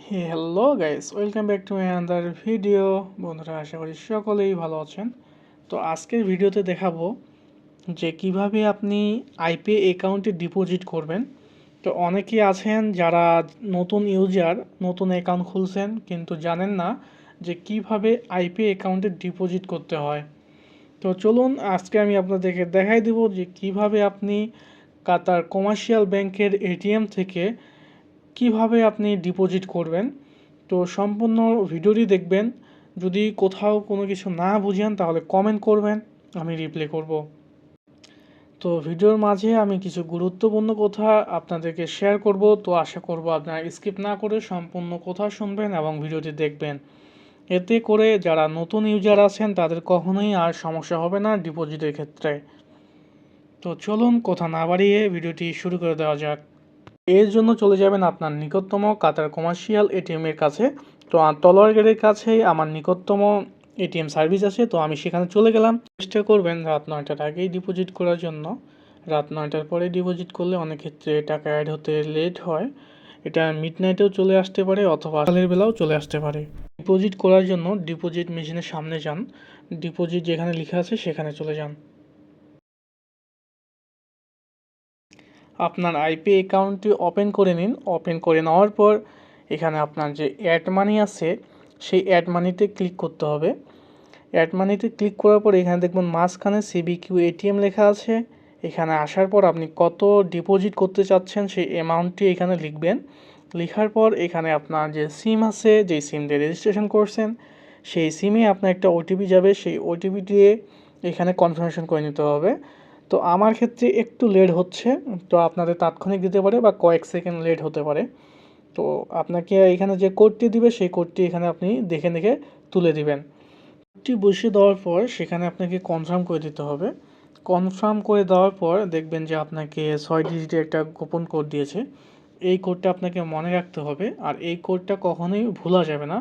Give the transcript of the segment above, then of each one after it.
Hello guys, welcome back to my another video. বন্ধুরা, আশা করি সকলেই ভালো আছেন। তো আজকের ভিডিওতে দেখাবো যে কিভাবে আপনি আইপি অ্যাকাউন্টে ডিপোজিট করবেন। তো অনেকেই আছেন যারা নতুন ইউজার, নতুন অ্যাকাউন্ট খুলছেন কিন্তু জানেন না যে কিভাবে আইপি অ্যাকাউন্টে ডিপোজিট করতে হয়। তো চলুন আজকে আমি আপনাদেরকে দেখাই দিব যে কিভাবে আপনি কাতার কমার্শিয়াল ব্যাংকের এটিএম থেকে কিভাবে আপনি ডিপোজিট করবেন। তো সম্পূর্ণ ভিডিওটি দেখবেন। যদি কোথাও কোনো কিছু না বুঝেন তাহলে কমেন্ট করবেন, আমি রিপ্লাই করব। তো ভিডিওর মাঝে আমি কিছু গুরুত্বপূর্ণ কথা আপনাদেরকে শেয়ার করব। তো আশা করব আপনারা স্কিপ না করে সম্পূর্ণ কথা শুনবেন এবং ভিডিওটি দেখবেন। এতে করে যারা নতুন ইউজার আছেন তাদের কখনোই আর সমস্যা হবে না ডিপোজিটের ক্ষেত্রে। তো চলুন কথা না বাড়িয়ে ভিডিওটি শুরু করে দেওয়া যাক। এর জন্য চলে যাবেন আপনার নিকটতম কাতার কমার্শিয়াল এটিএম এর কাছে। তো তলোয়ার গেটের কাছেই আমার নিকটতম এটিএম সার্ভিস আছে, তো আমি সেখানে চলে গেলাম। চেষ্টা করবেন রাত 9টার আগেই ডিপোজিট করার জন্য। রাত 9টার পরে ডিপোজিট করলে অনেক ক্ষেত্রে টাকা অ্যাড হতে লেট হয়। এটা মিডনাইটেও চলে আসতে পারে অথবা সকালের বেলাও চলে আসতে পারে। ডিপোজিট করার জন্য ডিপোজিট মেশিনের সামনে যান, ডিপোজিট যেখানে লেখা আছে সেখানে চলে যান। আপনার আইপি অ্যাকাউন্টটি ওপেন করে নিন। ওপেন করে নেওয়ার পর এখানে আপনার যে অ্যাড মানি আছে সেই অ্যাড মানিতে ক্লিক করতে হবে। অ্যাড মানিতে ক্লিক করার পর এখানে দেখবেন মাঝখানে সিবিকিউ এটিএম লেখা আছে। এখানে আসার পর আপনি কত ডিপোজিট করতে চাচ্ছেন সেই অ্যামাউন্টটি এখানে লিখবেন। লেখার পর এখানে আপনার যে সিম আছে, যেই সিম দিয়ে রেজিস্ট্রেশন করছেন সেই সিমে আপনার একটা ওটিপি যাবে, সেই ওটিপি দিয়ে এখানে কনফার্মেশন করে নিতে হবে। তো আমার ক্ষেত্রে একটু লেট হচ্ছে, তো আপনাদের তাৎক্ষণিক দিতে পারে বা কয়েক সেকেন্ড লেট হতে পারে। তো আপনাকে এখানে যে কোডটি দিবে সেই কোডটি এখানে আপনি দেখে দেখে তুলে দিবেন। কোডটি বসিয়ে দেওয়ার পর সেখানে আপনাকে কনফার্ম করে দিতে হবে। কনফার্ম করে দেওয়ার পর দেখবেন যে আপনাকে 6 ডিজিটের একটা গোপন কোড দিয়েছে। এই কোডটা আপনাকে মনে রাখতে হবে, আর এই কোডটা কখনোই ভোলা যাবে না।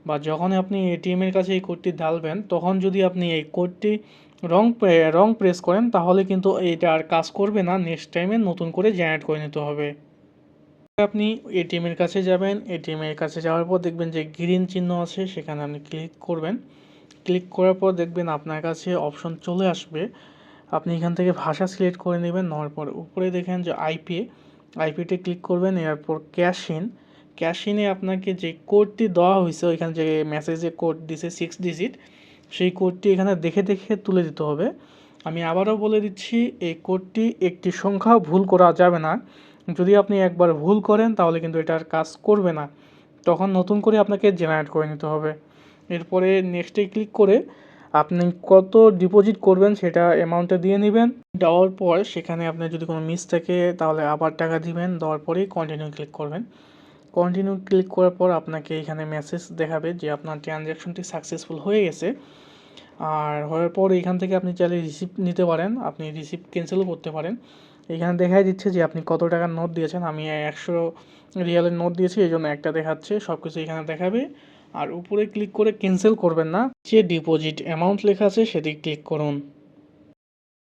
বা যখন আপনি এটিএমের কাছে এই কোডটি ঢালবেন তখন যদি আপনি এই কোডটি রং প্রেস করেন তাহলে কিন্তু এটা আর কাজ করবে না। নেক্সট টাইমে নতুন করে জেনারেট করে নিতে হবে। আপনি এটিএমের কাছে যাবেন, এটিএমের কাছে যাওয়ার পর দেখবেন যে গ্রিন চিহ্ন আছে সেখানে আপনি ক্লিক করবেন। ক্লিক করার পর দেখবেন আপনার কাছে অপশন চলে আসবে। আপনি এখান থেকে ভাষা সিলেক্ট করে নেবেন। নেওয়ার পর উপরে দেখেন যে আইপিতে ক্লিক করবেন। এরপর ক্যাশ ইনে আপনাকে যে কোডটি দেওয়া হয়েছে, ওইখানে যে মেসেজে কোড দিছে 6 ডিজিট, সেই কোডটি এখানে দেখে দেখে তুলে দিতে হবে। আমি আবারও বলে দিচ্ছি, এই কোডটি একটি সংখ্যাও ভুল করা যাবে না। যদি আপনি একবার ভুল করেন তাহলে কিন্তু এটা আর কাজ করবে না, তখন নতুন করে আপনাকে জেনারেট করে নিতে হবে। এরপরে নেক্সটে ক্লিক করে আপনি কত ডিপোজিট করবেন সেটা অ্যামাউন্টটা দিয়ে নেবেন। দেওয়ার পর সেখানে আপনার যদি কোনো মিস থাকে তাহলে আবার টাকা দিবেন। দেওয়ার পরেই কন্টিনিউ ক্লিক করবেন। কন্টিনিউ ক্লিক করার পর আপনাকে এখানে মেসেজ দেখাবে যে আপনার ট্রানজ্যাকশনটি সাকসেসফুল হয়ে গেছে। আর হওয়ার পর এখান থেকে আপনি চাইলে রিসিপ্ট নিতে পারেন, আপনি রিসিপ্ট ক্যান্সেলও করতে পারেন। এখানে দেখাই দিচ্ছে যে আপনি কত টাকার নোট দিয়েছেন। আমি 100 রিয়ালের নোট দিয়েছি, এই জন্য একটা দেখাচ্ছে। সব কিছু এখানে দেখাবে। আর উপরে ক্লিক করে ক্যান্সেল করবেন না, যে ডিপোজিট অ্যামাউন্ট লেখা আছে সেদিকে ক্লিক করুন।